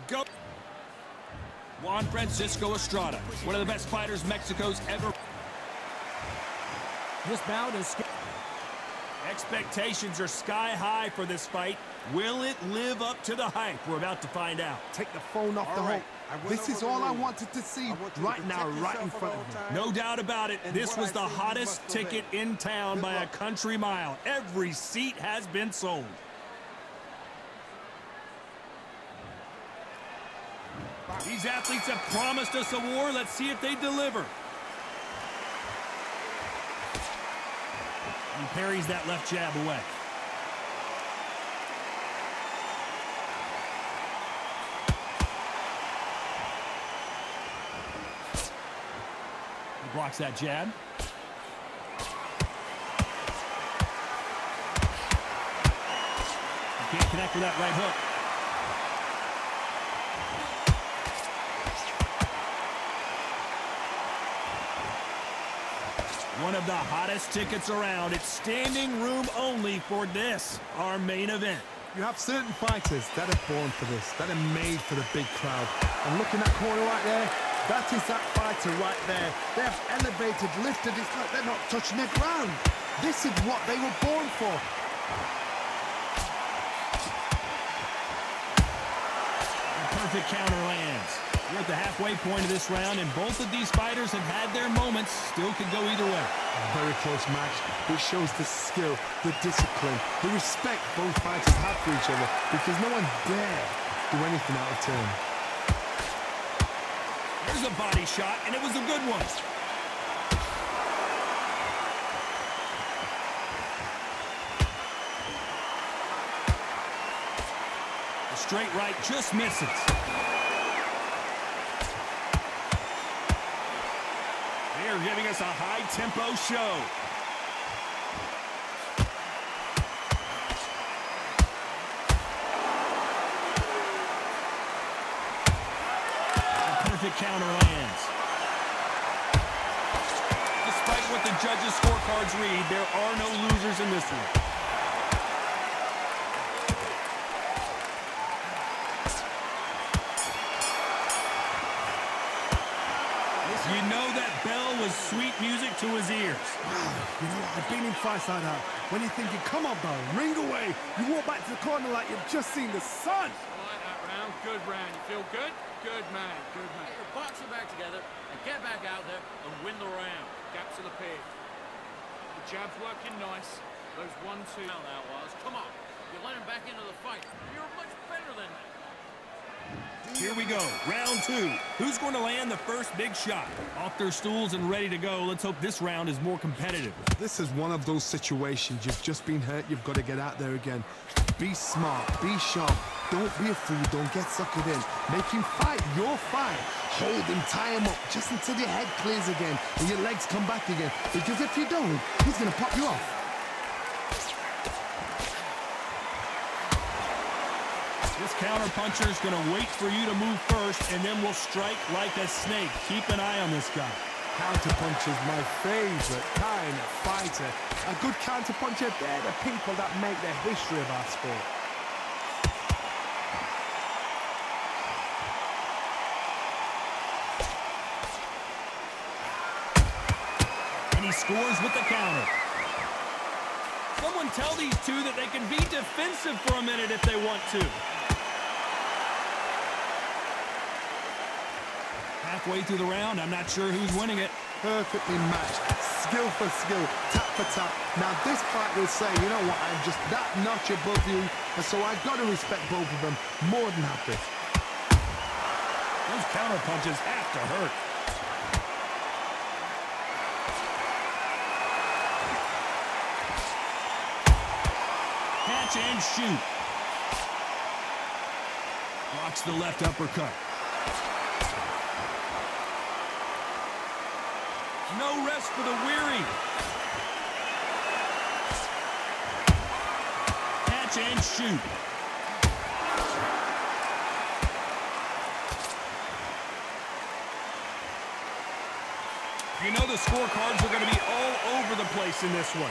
go. Juan Estrada, one of the best fighters Mexico's ever. This bout is... Expectations are sky high for this fight. Will it live up to the hype? We're about to find out. Take the phone off the hook. This is all I wanted to see right now, right in front of me. No doubt about it. This was the hottest ticket in town by a country mile. Every seat has been sold. These athletes have promised us a war. Let's see if they deliver. He parries that left jab away. He blocks that jab. He can't connect with that right hook. One of the hottest tickets around. It's standing room only for this, our main event. You have certain fighters that are born for this, that are made for the big crowd. And looking at that corner right there, that is that fighter right there. They have elevated, lifted, it's like they're not touching the ground. This is what they were born for. A perfect counter lands. We're at the halfway point of this round, and both of these fighters have had their moments. Still could go either way. Very close match. It shows the skill, the discipline, the respect both fighters have for each other, because no one dare do anything out of turn. There's a body shot, and it was a good one. The straight right just misses. They're giving us a high-tempo show. A perfect counter lands. Despite what the judges' scorecards read, there are no losers in this one. You know that bell was sweet music to his ears. Wow, you know what? I've been in fights like that. When you're thinking, come on, bell, ring away. You walk back to the corner like you've just seen the sun. I like that round. Good round. You feel good? Good man. Good man. Get your boxing back together and get back out there and win the round. Gaps will appear. The jab's working nice. Those 1-2 now that was. Come on. You let him back into the fight. You're much better than that. Here we go, round two. Who's going to land the first big shot? Off their stools and ready to go. Let's hope this round is more competitive. This is one of those situations. You've just been hurt. You've got to get out there again. Be smart. Be sharp. Don't be a fool. Don't get suckered in. Make him fight your fight. Hold him, tie him up, just until your head clears again and your legs come back again. Because if you don't, he's going to pop you off. This counter-puncher is going to wait for you to move first, and then will strike like a snake. Keep an eye on this guy. Counter-puncher is my favorite kind of fighter. A good counter-puncher, they're the people that make the history of our sport. And he scores with the counter. Someone tell these two that they can be defensive for a minute if they want to. Halfway through the round, I'm not sure who's winning it. Perfectly matched, skill for skill, tap for tap. Now this fight will say, you know what, I'm just that notch above you, and so I've got to respect both of them more than happy. Those counter punches have to hurt. Catch and shoot. Blocks the left uppercut. No rest for the weary. Catch and shoot. You know the scorecards are going to be all over the place in this one.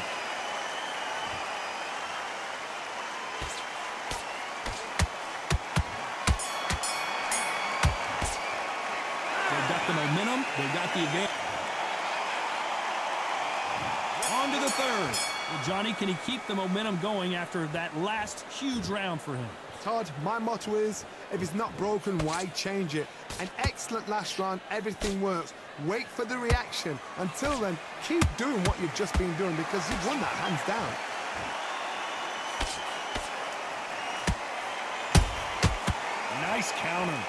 kept the momentum. They got the advantage. On to the third. Well, Johnny, can he keep the momentum going after that last huge round for him? Todd, my motto is, if it's not broken, why change it? An excellent last round, everything works. Wait for the reaction. Until then, keep doing what you've just been doing because you've won that hands down. Nice counter.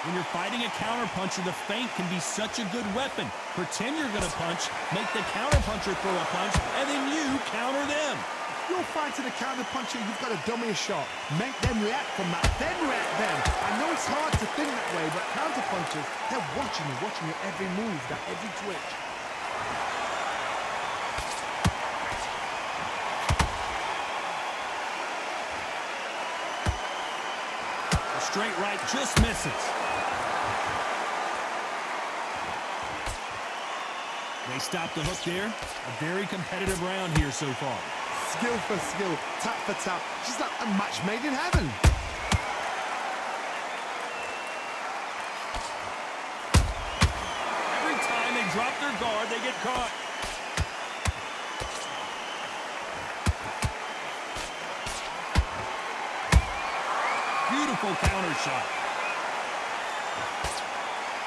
When you're fighting a counter-puncher, the feint can be such a good weapon. Pretend you're going to punch, make the counter-puncher throw a punch, and then you counter them. You're fighting a counter-puncher, you've got to dummy a shot. Make them react from that, then react then. I know it's hard to think that way, but counter-punchers, they're watching your every move, that every twitch. The straight right just misses. They stopped the hook there. A very competitive round here so far. Skill for skill, tap for tap. Just like a match made in heaven. Every time they drop their guard, they get caught. Beautiful counter shot.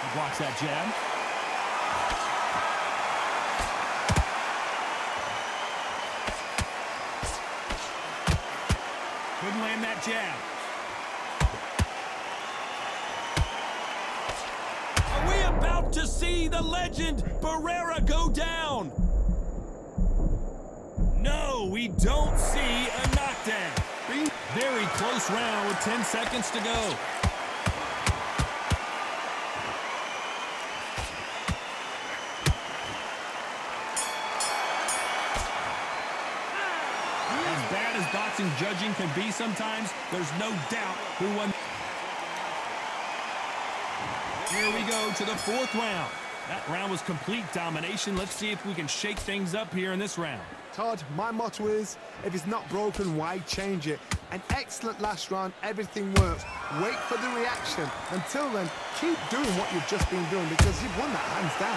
He blocks that jab. Couldn't land that jab. Are we about to see the legend Barrera go down? No, we don't see a knockdown. Very close round with 10 seconds to go. As bad as boxing judging can be sometimes, there's no doubt who won. Here we go to the fourth round. That round was complete domination. Let's see if we can shake things up here in this round. Todd, my motto is, if it's not broken, why change it? An excellent last round, everything works. Wait for the reaction. Until then, keep doing what you've just been doing because you've won that hands down.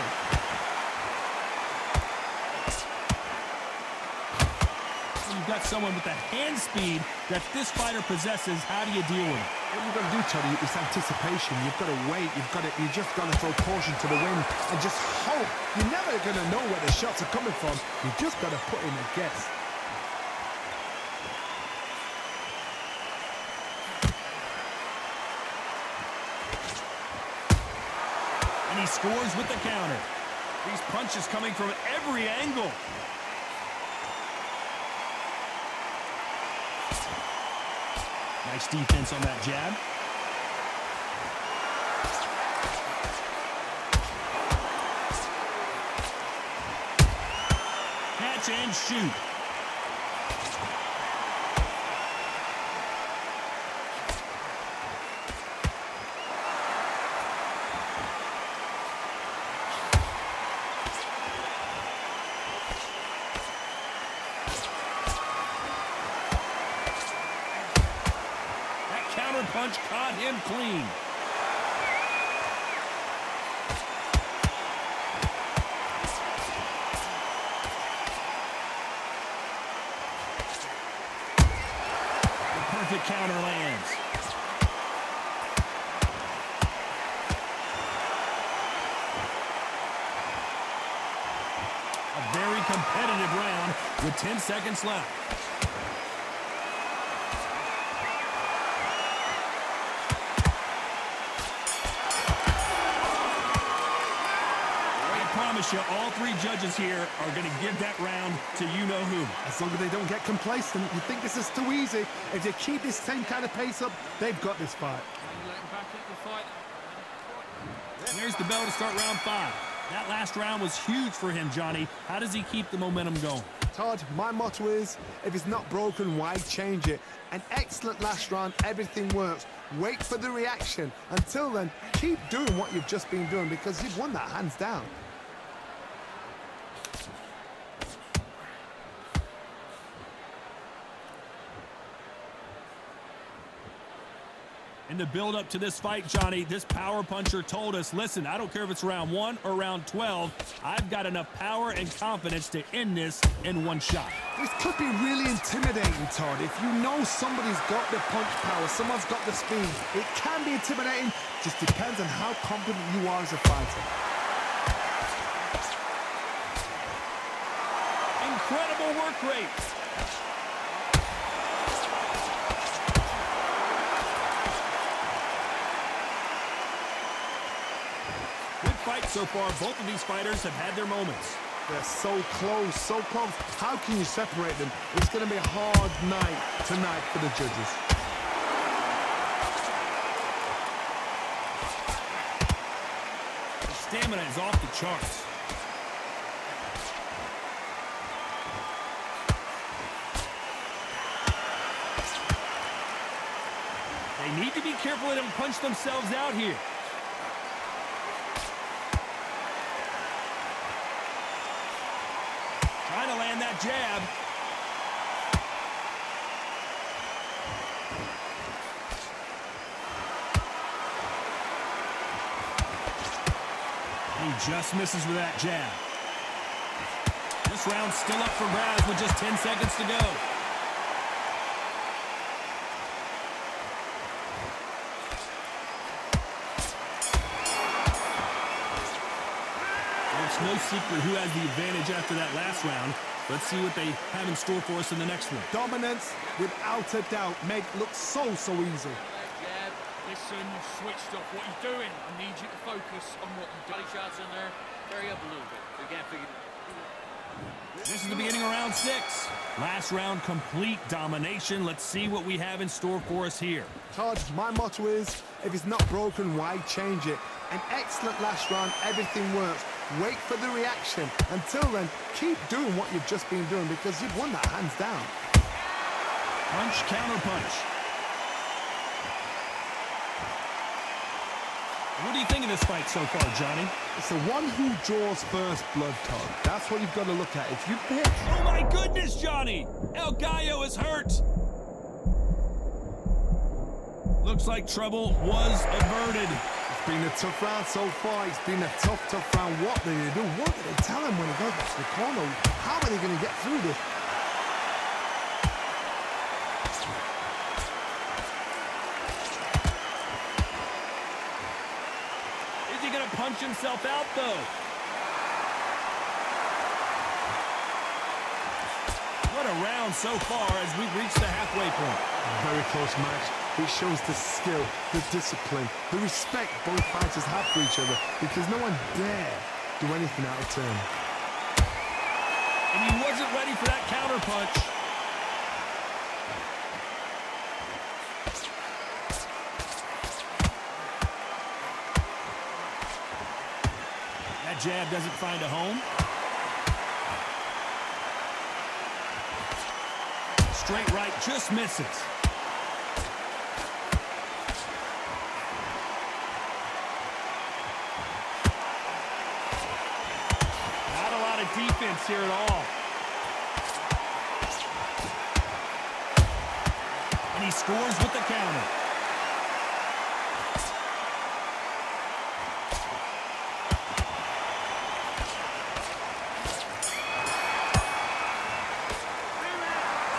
You've got someone with the hand speed that this fighter possesses. How do you deal with it? What you've got to do, Toddy, is anticipation. You've got to wait. You just got to throw caution to the wind and just hope. You're never going to know where the shots are coming from. You just got to put in a guess. And he scores with the counter. These punches coming from every angle. Nice defense on that jab. Catch and shoot. Punch caught him clean. The perfect counter lands. A very competitive round with 10 seconds left. You, all three judges here are going to give that round to you-know-who. As long as they don't get complacent, you think this is too easy. If they keep this same kind of pace up, they've got this fight. There's the bell to start round 5. That last round was huge for him, Johnny. How does he keep the momentum going? Todd, my motto is, if it's not broken, why change it? An excellent last round, everything works. Wait for the reaction. Until then, keep doing what you've just been doing because you've won that hands down. In the build-up to this fight, Johnny, this power puncher told us, listen, I don't care if it's round 1 or round 12, I've got enough power and confidence to end this in one shot. This could be really intimidating, Todd. If you know somebody's got the punch power, someone's got the speed, it can be intimidating. Just depends on how confident you are as a fighter. Incredible work rate. Fight so far. Both of these fighters have had their moments. They're so close, so close. How can you separate them? It's going to be a hard night tonight for the judges. The stamina is off the charts. They need to be careful they don't punch themselves out here. Trying to land that jab. He just misses with that jab. This round's still up for grabs with just 10 seconds to go. It's no secret who has the advantage after that last round. Let's see what they have in store for us in the next one. Dominance, without a doubt, make look so easy. Jab. Listen, you switched off. What are you doing? I need you to focus on what you've done. Shots in there. Hurry up a little bit. Again, figure. This is the beginning of round 6. Last round, complete domination. Let's see what we have in store for us here. Todd, my motto is, if it's not broken, why change it? An excellent last round, everything works. Wait for the reaction. Until then, keep doing what you've just been doing because you've won that hands down. Punch, counter punch. What do you think of this fight so far, Johnny? It's the one who draws first blood, Todd. That's what you've got to look at. If you pick... Oh my goodness, Johnny! El Gallo is hurt. Looks like trouble was averted. It's been a tough round so far. It's been a tough round. What are they going to do? What do they tell him when he goes back to the corner? How are they going to get through this? Is he going to punch himself out, though? What a round so far as we've reached the halfway point. Very close match. It shows the skill, the discipline, the respect both fighters have for each other because no one dare do anything out of turn. And he wasn't ready for that counter punch. That jab doesn't find a home. Straight right just misses. Not a lot of defense here at all. And he scores with the counter.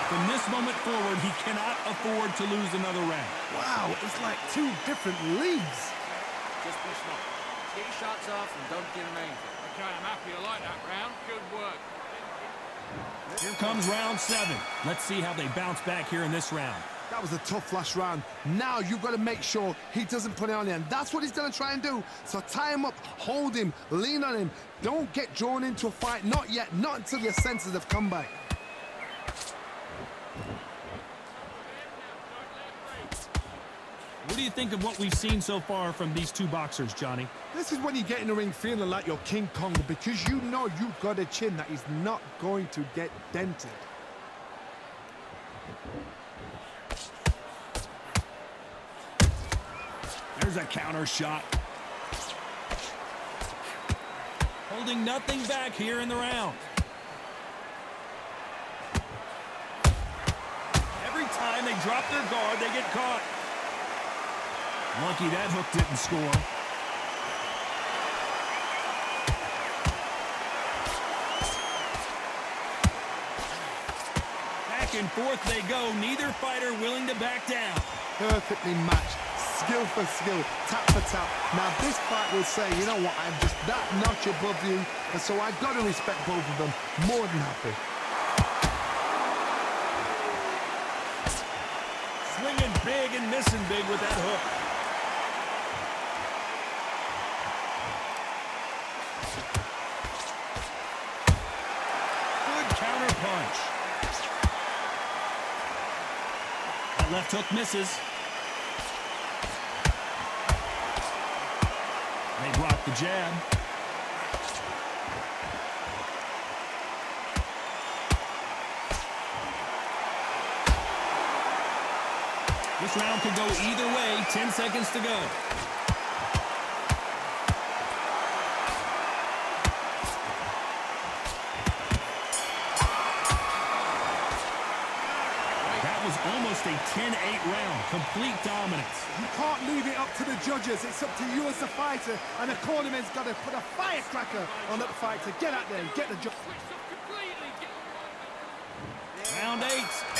From this moment forward, he cannot afford to lose another round. Wow, it's like two different leagues. Just be smart. Get your shots off and don't give him anything. Okay, I'm happy you like that round. Good work. Here comes round 7. Let's see how they bounce back here in this round. That was a tough last round. Now you've got to make sure he doesn't put it on you, and that's what he's going to try and do. So tie him up, hold him, lean on him. Don't get drawn into a fight. Not yet. Not until your senses have come back. What do you think of what we've seen so far from these two boxers, Johnny? This is when you get in the ring feeling like you're King Kong because you know you've got a chin that is not going to get dented. There's a counter shot. Holding nothing back here in the round. Every time they drop their guard, they get caught. Lucky that hook didn't score. Back and forth they go. Neither fighter willing to back down. Perfectly matched. Skill for skill, tap for tap. Now this fight will say, you know what, I'm just that notch above you, and so I've got to respect both of them. More than happy. Swinging big and missing big with that hook. Good counter punch. That left hook misses. They block the jab. This round could go either way. 10 seconds to go. That was almost a 10-8 round. Complete dominance. You can't leave it up to the judges. It's up to you as the fighter, and the cornerman's got to put a firecracker on that fighter. Get out there and get the job. Round 8,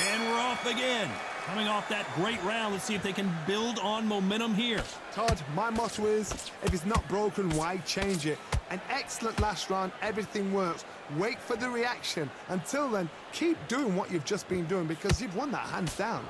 and we're off again. Coming off that great round, let's see if they can build on momentum here. Todd, my motto is, if it's not broken, why change it? An excellent last round, everything works. Wait for the reaction. Until then, keep doing what you've just been doing because you've won that hands down.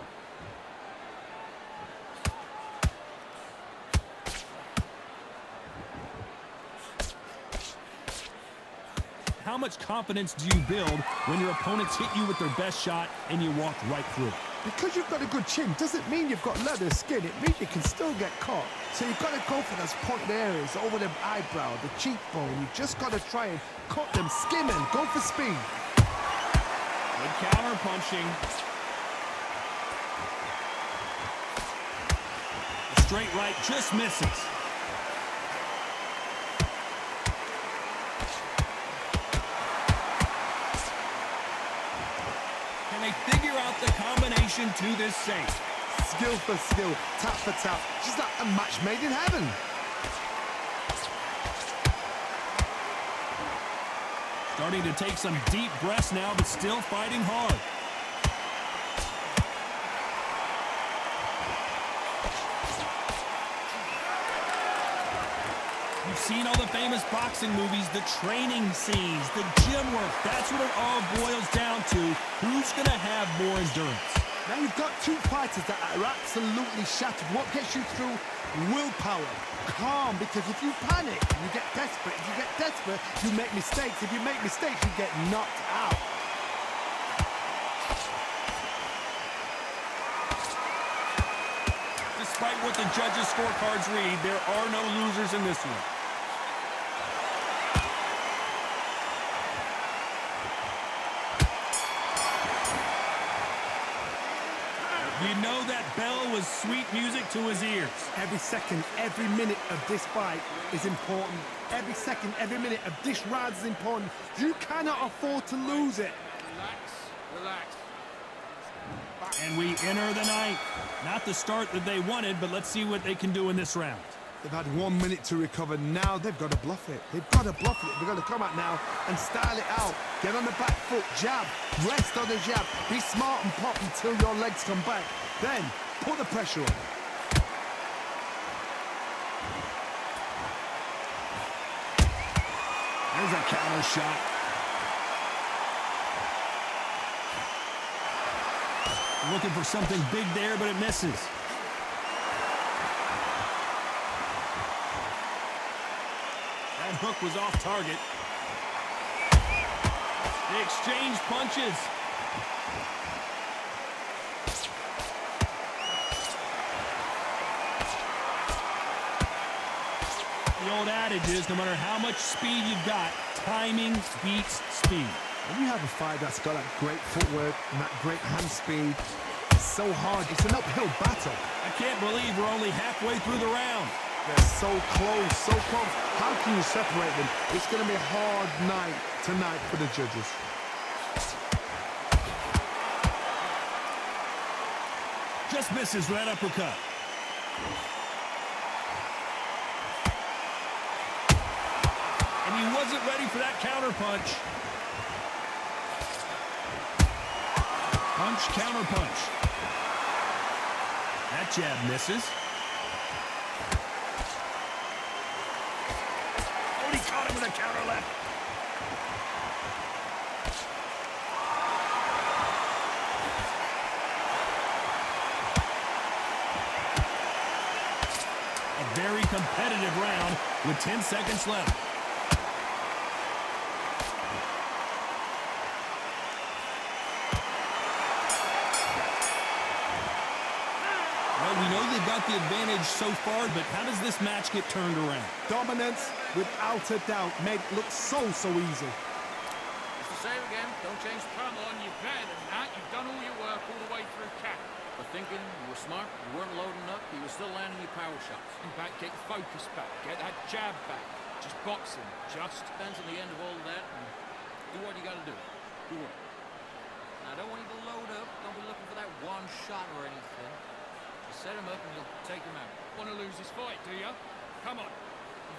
How much confidence do you build when your opponents hit you with their best shot and you walk right through it? Because you've got a good chin doesn't mean you've got leather skin. It means you can still get caught. So you've got to go for those pointed areas over the eyebrow, the cheekbone. You've just got to try and cut them, skim them, go for speed. Good counter punching. The straight right just misses. Can they figure out the combination to this safe? Skill for skill, tap for tap. Just like a match made in heaven. Starting to take some deep breaths now, but still fighting hard. You've seen all the famous boxing movies, the training scenes, the gym work. That's what it all boils down to. Who's going to have more endurance? Now you've got two fighters that are absolutely shattered. What gets you through? Willpower. Calm, because if you panic, you get desperate. If you get desperate, you make mistakes. If you make mistakes, you get knocked out. Despite what the judges' scorecards read, there are no losers in this one. You know that bell was sweet music to his ears. Every second, every minute of this fight is important. Every second, every minute of this round is important. You cannot afford to lose it. Relax. And we enter the ninth. Not the start that they wanted, but let's see what they can do in this round. They've had 1 minute to recover. Now they've got to bluff it. They've got to bluff it. They've got to come out now and style it out. Get on the back foot, jab, rest on the jab. Be smart and pop until your legs come back. Then put the pressure on. There's a counter shot. Looking for something big there, but it misses. That hook was off target. They exchange punches. The old adage is no matter how much speed you've got, timing beats speed. When you have a fight that's got that great footwork and that great hand speed, it's so hard. It's an uphill battle. I can't believe we're only halfway through the round. They're so close, so close. How can you separate them? It's going to be a hard night tonight for the judges. Just misses with that uppercut. isn't ready for that counter punch. Punch, counter punch. That jab misses. Oh, he caught him with a counter left. A very competitive round with 10 seconds left. Well, we know they've got the advantage so far, but how does this match get turned around? Dominance, without a doubt, made it look so easy. It's the same again. Don't change. Come on, you're better than that. You've done all your work all the way through cap. But thinking, you were smart, you weren't loading up, you were still landing your power shots. And back, get your focus back, get that jab back. Just boxing, just depends on the end of all of that. And do what you gotta do. Do it. Now, I don't want you to load up. Don't be looking for that one shot or anything. Just set him up and you'll take him out. Want to lose this fight, do you? Come on.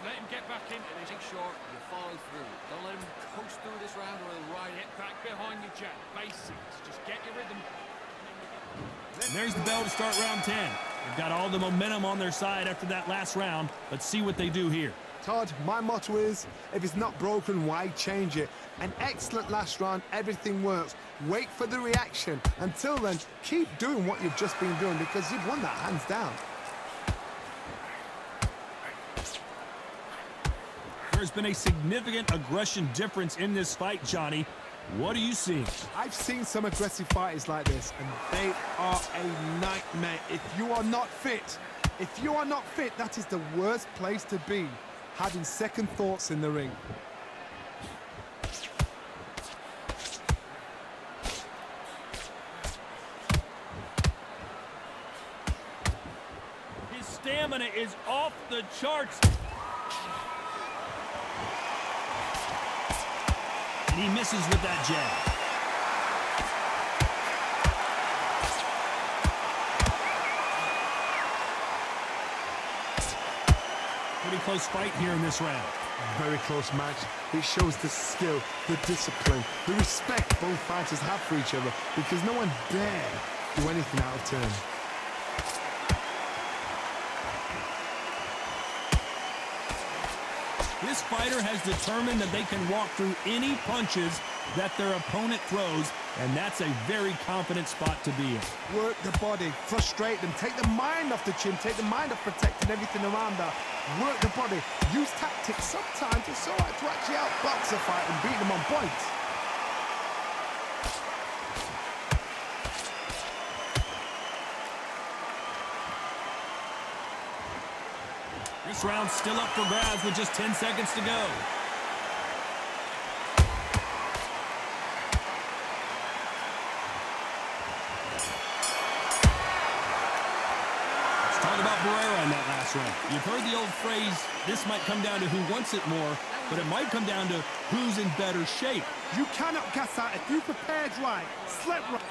Let him get back into this. Make sure you follow through. Don't let him coast through this round or he'll ride it. Back behind your jab. Basics. Just get your rhythm. And there's the bell to start round 10. They've got all the momentum on their side after that last round. Let's see what they do here. Todd, my motto is, if it's not broken, why change it? An excellent last round, everything works. Wait for the reaction. Until then, keep doing what you've just been doing because you've won that hands down. There's been a significant aggression difference in this fight, Johnny. What are you seeing? I've seen some aggressive fighters like this, and they are a nightmare. If you are not fit, that is the worst place to be, having second thoughts in the ring. His stamina is off the charts. And he misses with that jab. Pretty close fight here in this round. Very close match. It shows the skill, the discipline, the respect both fighters have for each other because no one dare do anything out of turn. This fighter has determined that they can walk through any punches that their opponent throws, and that's a very confident spot to be in. Work the body, frustrate them, take the mind off the chin, take the mind off protecting everything around that. Work the body, use tactics. Sometimes it's all right to actually outbox a fight and beat them on points. This round's still up for grabs with just 10 seconds to go. Let's talk about barrera in that last round. You've heard the old phrase, this might come down to who wants it more, but it might come down to who's in better shape. You cannot gas out if you prepared right, slept right.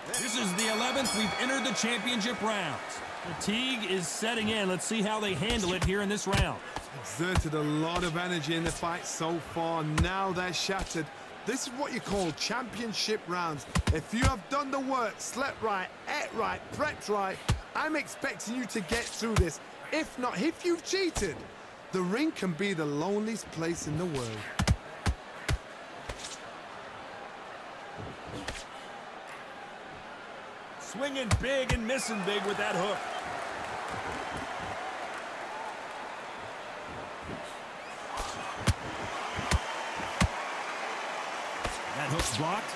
This is the 11th. We've entered the championship rounds. Fatigue is setting in. Let's see how they handle it here in this round. Exerted a lot of energy in the fight so far. Now they're shattered. This is what you call championship rounds. If you have done the work, slept right, ate right, prepped right, I'm expecting you to get through this. If not, if you've cheated, the ring can be the loneliest place in the world. Swinging big and missing big with that hook. That hook's blocked.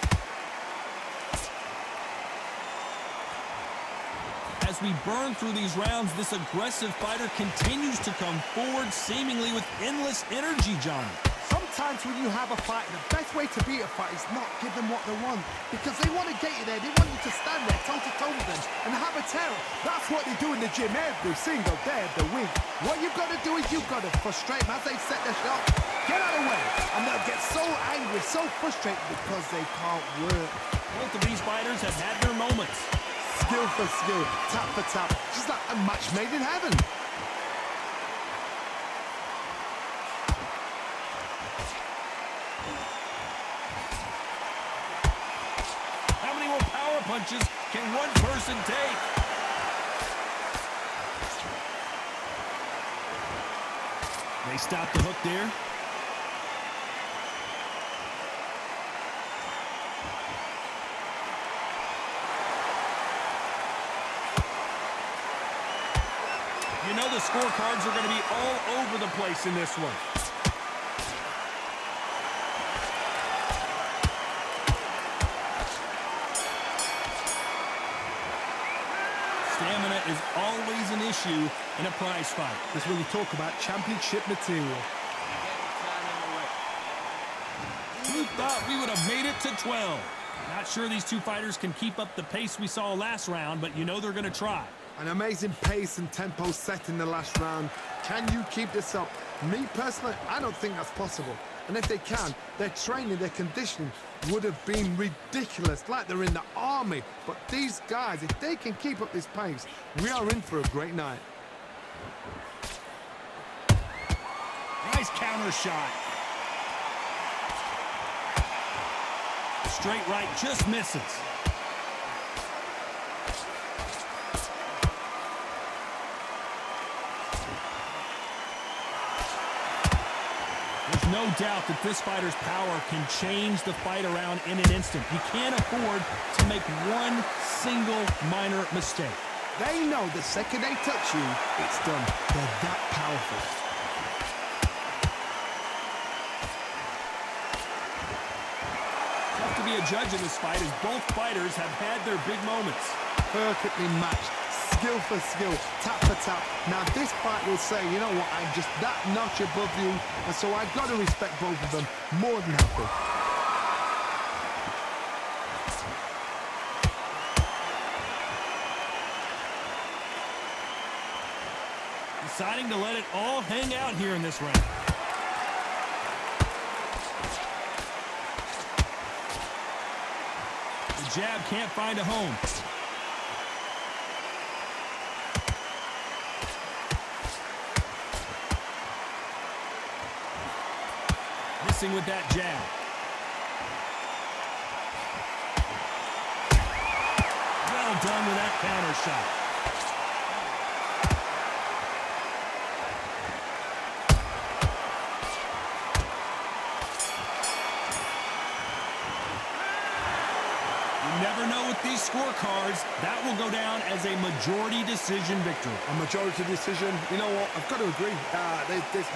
As we burn through these rounds, this aggressive fighter continues to come forward, seemingly with endless energy, Johnny. Sometimes when you have a fight, the best way to beat a fight is not give them what they want. Because they want to get you there. They want you to stand there toe-to-toe with them and have a terror. That's what they do in the gym every single day of the week. What you've got to do is you've got to frustrate them as they set their shot. Get out of the way. And they'll get so angry, so frustrated because they can't work. Both of these fighters have had their moments. Skill for skill, tap for tap. Just like a match made in heaven. punches can one person take? They stop the hook there. You know the scorecards are going to be all over the place in this one. Stamina is always an issue in a prize fight. This is when you talk about championship material. Who thought we would have made it to 12? Not sure these two fighters can keep up the pace we saw last round, but you know they're going to try. An amazing pace and tempo set in the last round. Can you keep this up? Me personally, I don't think that's possible. And if they can, their training, their conditioning would have been ridiculous, like they're in the army. But these guys, if they can keep up this pace, we are in for a great night. Nice counter shot. Straight right just misses. There's no doubt that this fighter's power can change the fight around in an instant. You can't afford to make one single minor mistake. They know the second they touch you, it's done. They're that powerful. Tough to be a judge in this fight as both fighters have had their big moments. Perfectly matched. Skill for skill, tap for tap. Now this fight will say, you know what, I'm just that notch above you, and so I've got to respect both of them more than happy. Deciding to let it all hang out here in this round. The jab can't find a home. Missing with that jab. Well done with that counter shot. You never know with these scorecards. That will go down as a majority decision victory. A majority decision, you know what, I've got to agree. This